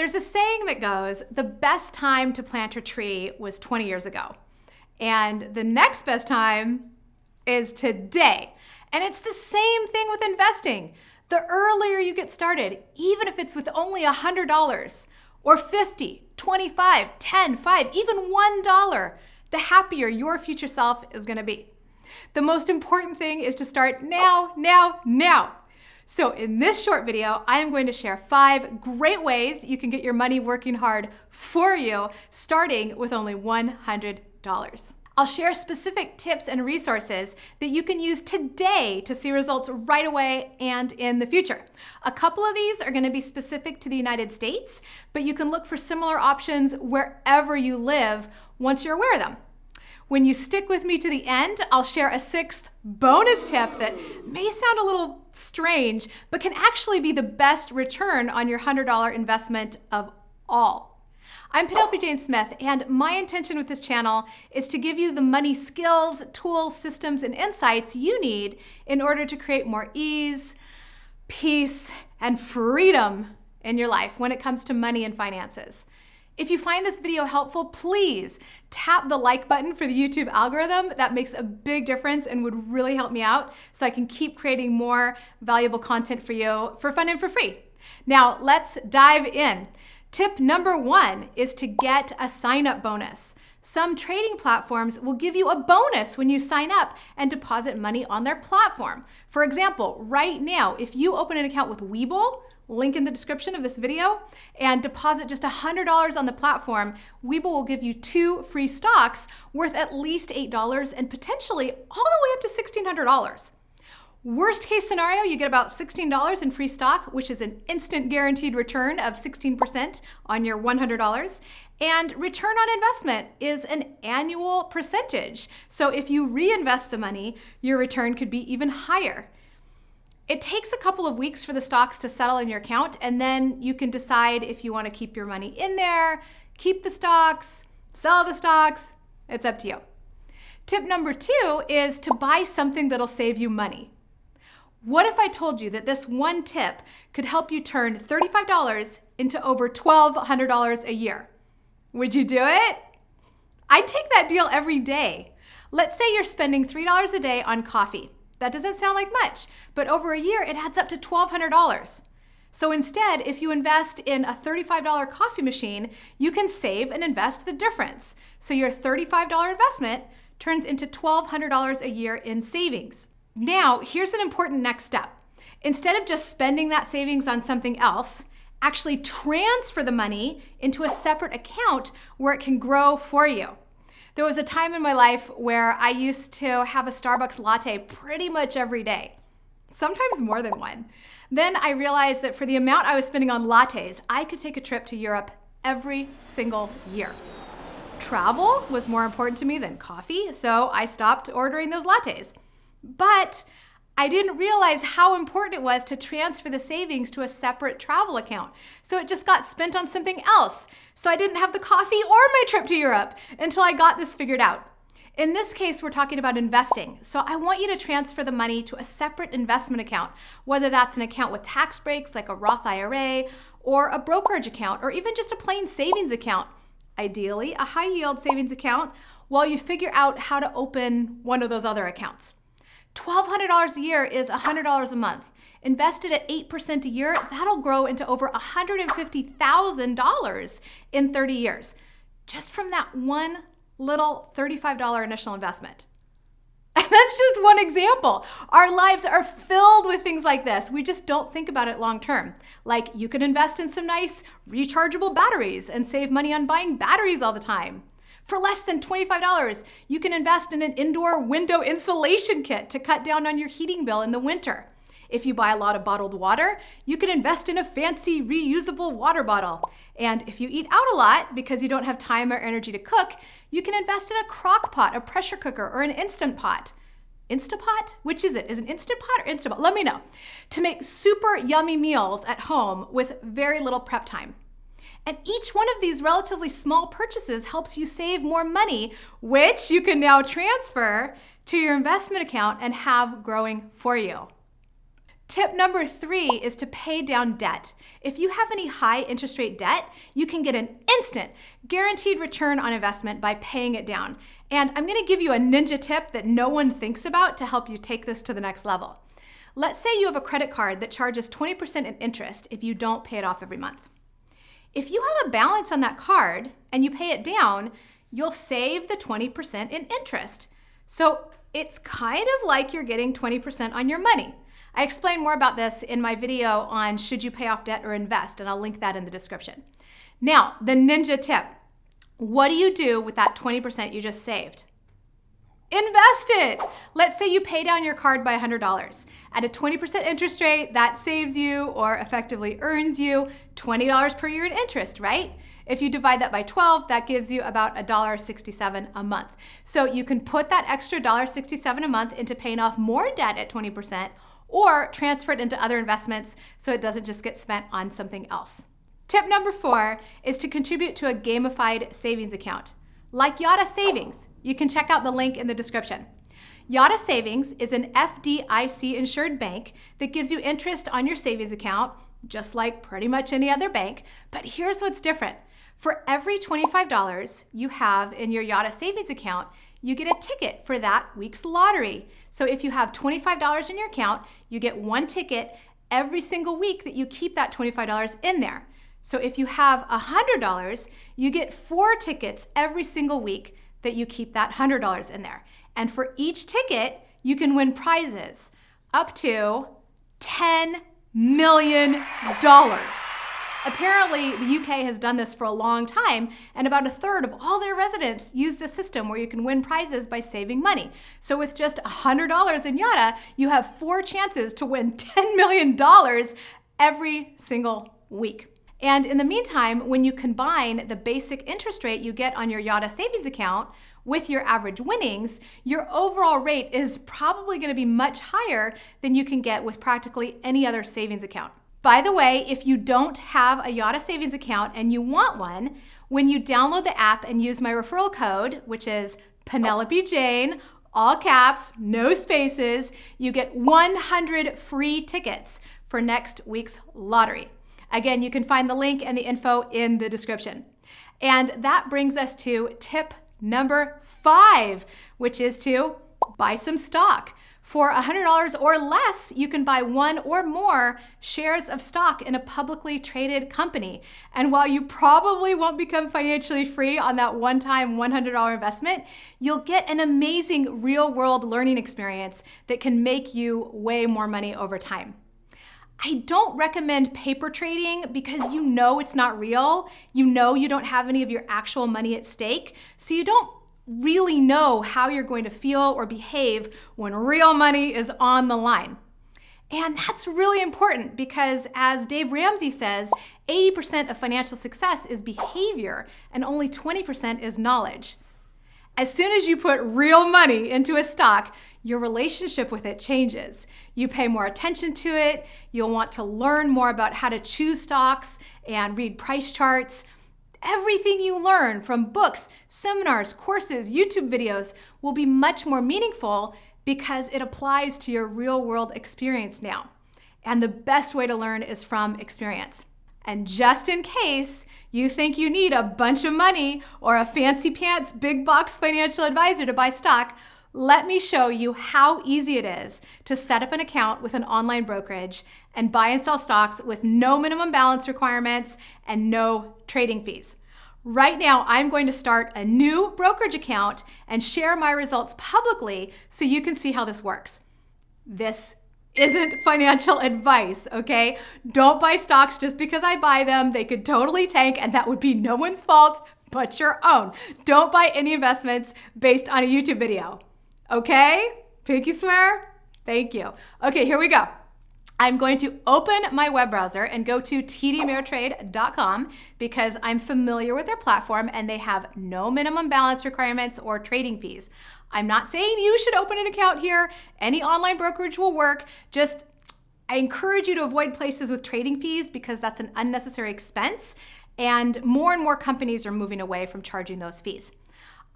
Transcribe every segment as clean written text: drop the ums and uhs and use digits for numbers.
There's a saying that goes, the best time to plant a tree was 20 years ago. And the next best time is today. And it's the same thing with investing. The earlier you get started, even if it's with only $100 or $50, $25, $10, $5, even $1, the happier your future self is gonna be. The most important thing is to start now, now, now. So in this short video, I am going to share 5 great ways you can get your money working hard for you, starting with only $100. I'll share specific tips and resources that you can use today to see results right away and in the future. A couple of these are going to be specific to the United States, but you can look for similar options wherever you live once you're aware of them. When you stick with me to the end, I'll share a 6th bonus tip that may sound a little strange, but can actually be the best return on your $100 investment of all. I'm Penelope Jane Smith, and my intention with this channel is to give you the money skills, tools, systems, and insights you need in order to create more ease, peace, and freedom in your life when it comes to money and finances. If you find this video helpful, please tap the like button for the YouTube algorithm. That makes a big difference and would really help me out so I can keep creating more valuable content for you for fun and for free. Now, let's dive in. Tip number 1 is to get a sign-up bonus. Some trading platforms will give you a bonus when you sign up and deposit money on their platform. For example, right now, if you open an account with Webull, link in the description of this video, and deposit just $100 on the platform, Webull will give you 2 free stocks worth at least $8 and potentially all the way up to $1,600. Worst case scenario, you get about $16 in free stock, which is an instant guaranteed return of 16% on your $100. And return on investment is an annual percentage. So if you reinvest the money, your return could be even higher. It takes a couple of weeks for the stocks to settle in your account, and then you can decide if you want to keep your money in there, keep the stocks, sell the stocks. It's up to you. Tip number 2 is to buy something that'll save you money. What if I told you that this one tip could help you turn $35 into over $1,200 a year? Would you do it? I'd take that deal every day. Let's say you're spending $3 a day on coffee. That doesn't sound like much, but over a year it adds up to $1,200. So instead, if you invest in a $35 coffee machine, you can save and invest the difference. So your $35 investment turns into $1,200 a year in savings. Now, here's an important next step. Instead of just spending that savings on something else, actually transfer the money into a separate account where it can grow for you. There was a time in my life where I used to have a Starbucks latte pretty much every day, sometimes more than one. Then I realized that for the amount I was spending on lattes, I could take a trip to Europe every single year. Travel was more important to me than coffee, so I stopped ordering those lattes. But I didn't realize how important it was to transfer the savings to a separate travel account. So it just got spent on something else. So I didn't have the coffee or my trip to Europe until I got this figured out. In this case, we're talking about investing. So I want you to transfer the money to a separate investment account, whether that's an account with tax breaks like a Roth IRA or a brokerage account, or even just a plain savings account. Ideally, a high yield savings account, while you figure out how to open one of those other accounts. $1,200 a year is $100 a month. Invested at 8% a year, that'll grow into over $150,000 in 30 years, just from that one little $35 initial investment. And that's just one example. Our lives are filled with things like this. We just don't think about it long term. Like you could invest in some nice rechargeable batteries and save money on buying batteries all the time. For less than $25, you can invest in an indoor window insulation kit to cut down on your heating bill in the winter. If you buy a lot of bottled water, you can invest in a fancy reusable water bottle. And if you eat out a lot because you don't have time or energy to cook, you can invest in a crock pot, a pressure cooker, or an Instant Pot. Instapot? Which is it? Is it an Instant Pot or Instant Pot? Let me know. To make super yummy meals at home with very little prep time. And each one of these relatively small purchases helps you save more money, which you can now transfer to your investment account and have growing for you. Tip number 3 is to pay down debt. If you have any high interest rate debt, you can get an instant guaranteed return on investment by paying it down. And I'm gonna give you a ninja tip that no one thinks about to help you take this to the next level. Let's say you have a credit card that charges 20% in interest if you don't pay it off every month. If you have a balance on that card and you pay it down, you'll save the 20% in interest. So it's kind of like you're getting 20% on your money. I explain more about this in my video on should you pay off debt or invest, and I'll link that in the description. Now, the ninja tip. What do you do with that 20% you just saved? Invest it! Let's say you pay down your card by $100. At a 20% interest rate, that saves you, or effectively earns you, $20 per year in interest, right? If you divide that by 12, that gives you about $1.67 a month. So you can put that extra $1.67 a month into paying off more debt at 20%, or transfer it into other investments so it doesn't just get spent on something else. Tip number 4 is to contribute to a gamified savings account, like Yotta Savings. You can check out the link in the description. Yotta Savings is an FDIC insured bank that gives you interest on your savings account, just like pretty much any other bank, but here's what's different. For every $25 you have in your Yotta Savings account, you get a ticket for that week's lottery. So if you have $25 in your account, you get one ticket every single week that you keep that $25 in there. So if you have $100, you get 4 tickets every single week that you keep that $100 in there. And for each ticket, you can win prizes up to $10 million. Apparently, the UK has done this for a long time, and about 1/3 of all their residents use the system where you can win prizes by saving money. So with just $100 in Yotta, you have 4 chances to win $10 million every single week. And in the meantime, when you combine the basic interest rate you get on your Yotta Savings account with your average winnings, your overall rate is probably going to be much higher than you can get with practically any other savings account. By the way, if you don't have a Yotta Savings account and you want one, when you download the app and use my referral code, which is Penelope Jane, all caps, no spaces, you get 100 free tickets for next week's lottery. Again, you can find the link and the info in the description. And that brings us to tip number 5, which is to buy some stock. For $100 or less, you can buy 1 or more shares of stock in a publicly traded company. And while you probably won't become financially free on that one-time $100 investment, you'll get an amazing real-world learning experience that can make you way more money over time. I don't recommend paper trading because you know it's not real. You know you don't have any of your actual money at stake, so you don't really know how you're going to feel or behave when real money is on the line. And that's really important because, as Dave Ramsey says, 80% of financial success is behavior and only 20% is knowledge. As soon as you put real money into a stock, your relationship with it changes. You pay more attention to it, you'll want to learn more about how to choose stocks and read price charts. Everything you learn from books, seminars, courses, YouTube videos will be much more meaningful because it applies to your real-world experience now. And the best way to learn is from experience. And just in case you think you need a bunch of money or a fancy pants big box financial advisor to buy stock, let me show you how easy it is to set up an account with an online brokerage and buy and sell stocks with no minimum balance requirements and no trading fees. Right now, I'm going to start a new brokerage account and share my results publicly so you can see how this works. This isn't financial advice, okay? Don't buy stocks just because I buy them. They could totally tank, and that would be no one's fault but your own. Don't buy any investments based on a YouTube video, okay? Pinky swear? Thank you. Okay, here we go. I'm going to open my web browser and go to tdameritrade.com because I'm familiar with their platform and they have no minimum balance requirements or trading fees. I'm not saying you should open an account here. Any online brokerage will work. I encourage you to avoid places with trading fees because that's an unnecessary expense, and more companies are moving away from charging those fees.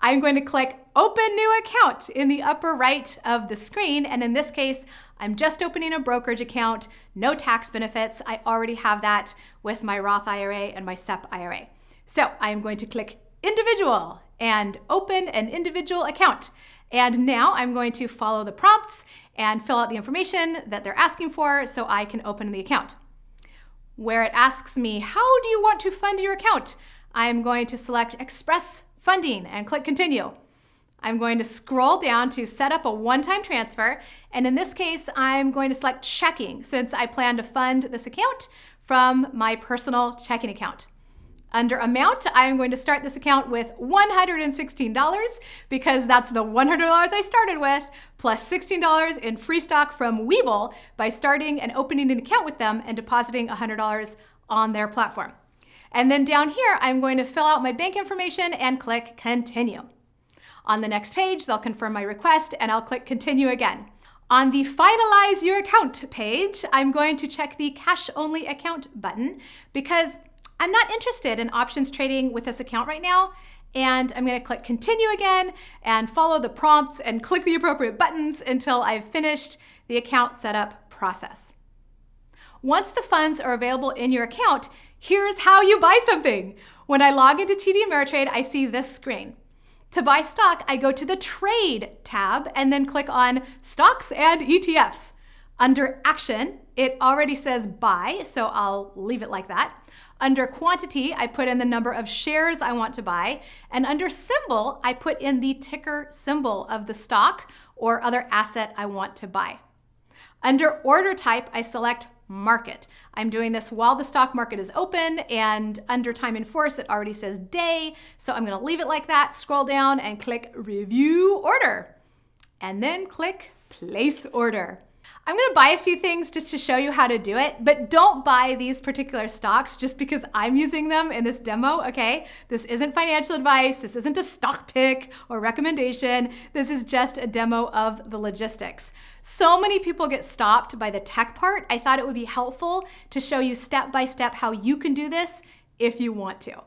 I'm going to click Open New Account in the upper right of the screen. And in this case, I'm just opening a brokerage account, no tax benefits. I already have that with my Roth IRA and my SEP IRA. So I'm going to click Individual and open an individual account. And now I'm going to follow the prompts and fill out the information that they're asking for so I can open the account. Where it asks me, how do you want to fund your account? I'm going to select Express Funding and click Continue. I'm going to scroll down to set up a one-time transfer. And in this case, I'm going to select checking since I plan to fund this account from my personal checking account. Under amount, I'm going to start this account with $116 because that's the $100 I started with, plus $16 in free stock from Webull by starting and opening an account with them and depositing $100 on their platform. And then down here, I'm going to fill out my bank information and click Continue. On the next page, they'll confirm my request and I'll click Continue again. On the Finalize Your Account page, I'm going to check the Cash Only Account button because I'm not interested in options trading with this account right now. And I'm going to click Continue again and follow the prompts and click the appropriate buttons until I've finished the account setup process. Once the funds are available in your account, here's how you buy something. When I log into TD Ameritrade, I see this screen. To buy stock, I go to the Trade tab and then click on Stocks and ETFs. Under Action, it already says Buy, so I'll leave it like that. Under Quantity, I put in the number of shares I want to buy. And under Symbol, I put in the ticker symbol of the stock or other asset I want to buy. Under Order Type, I select Market. I'm doing this while the stock market is open, and under Time in Force, it already says Day. So I'm going to leave it like that, scroll down and click Review Order, and then click Place Order. I'm going to buy a few things just to show you how to do it, but don't buy these particular stocks just because I'm using them in this demo, okay? This isn't financial advice. This isn't a stock pick or recommendation. This is just a demo of the logistics. So many people get stopped by the tech part. I thought it would be helpful to show you step by step how you can do this if you want to.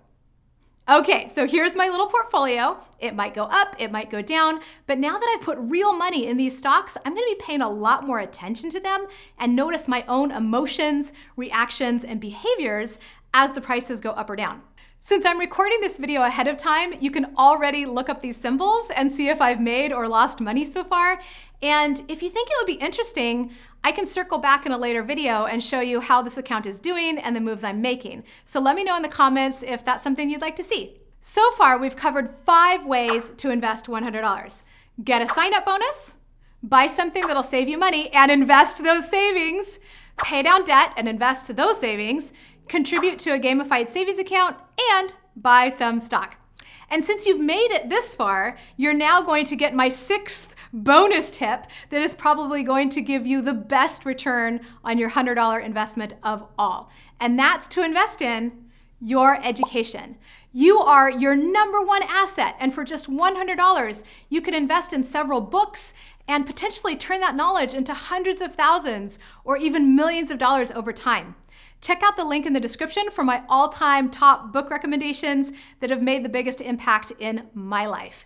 Okay, so here's my little portfolio. It might go up, it might go down, but now that I've put real money in these stocks, I'm gonna be paying a lot more attention to them and notice my own emotions, reactions, and behaviors as the prices go up or down. Since I'm recording this video ahead of time, you can already look up these symbols and see if I've made or lost money so far. And if you think it would be interesting, I can circle back in a later video and show you how this account is doing and the moves I'm making. So let me know in the comments if that's something you'd like to see. So far, we've covered 5 ways to invest $100. Get a sign-up bonus, buy something that'll save you money and invest those savings, pay down debt and invest those savings, contribute to a gamified savings account, and buy some stock. And since you've made it this far, you're now going to get my 6th bonus tip that is probably going to give you the best return on your $100 investment of all. And that's to invest in your education. You are your #1 asset, and for just $100, you can invest in several books and potentially turn that knowledge into hundreds of thousands or even millions of dollars over time. Check out the link in the description for my all-time top book recommendations that have made the biggest impact in my life.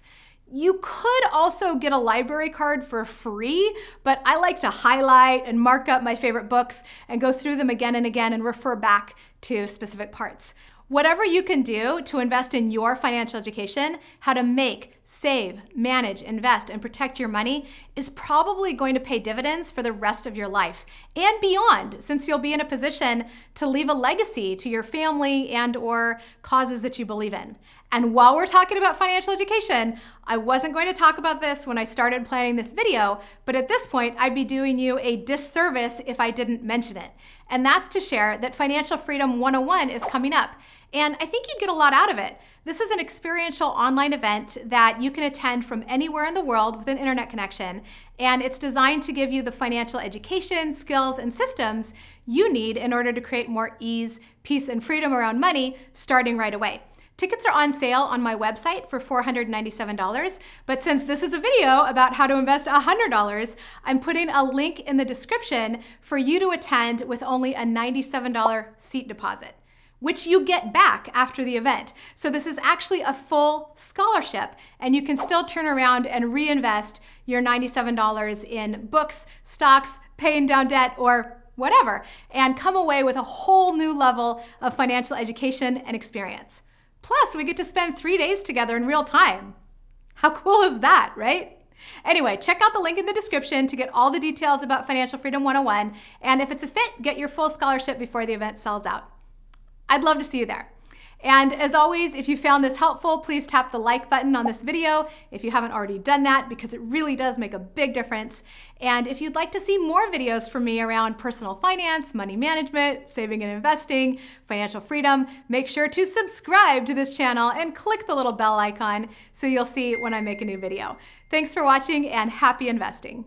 You could also get a library card for free, but I like to highlight and mark up my favorite books and go through them again and again and refer back to specific parts. Whatever you can do to invest in your financial education, how to make, save, manage, invest, and protect your money is probably going to pay dividends for the rest of your life and beyond, since you'll be in a position to leave a legacy to your family and or causes that you believe in. And while we're talking about financial education, I wasn't going to talk about this when I started planning this video, but at this point, I'd be doing you a disservice if I didn't mention it. And that's to share that Financial Freedom 101 is coming up. And I think you'd get a lot out of it. This is an experiential online event that you can attend from anywhere in the world with an internet connection. And it's designed to give you the financial education, skills, and systems you need in order to create more ease, peace, and freedom around money starting right away. Tickets are on sale on my website for $497, but since this is a video about how to invest $100, I'm putting a link in the description for you to attend with only a $97 seat deposit. which you get back after the event. So this is actually a full scholarship, and you can still turn around and reinvest your $97 in books, stocks, paying down debt, or whatever, and come away with a whole new level of financial education and experience. Plus, we get to spend 3 days together in real time. How cool is that, right? Anyway, check out the link in the description to get all the details about Financial Freedom 101, and if it's a fit, get your full scholarship before the event sells out. I'd love to see you there. And as always, if you found this helpful, please tap the like button on this video if you haven't already done that, because it really does make a big difference. And if you'd like to see more videos from me around personal finance, money management, saving and investing, financial freedom, make sure to subscribe to this channel and click the little bell icon so you'll see when I make a new video. Thanks for watching and happy investing.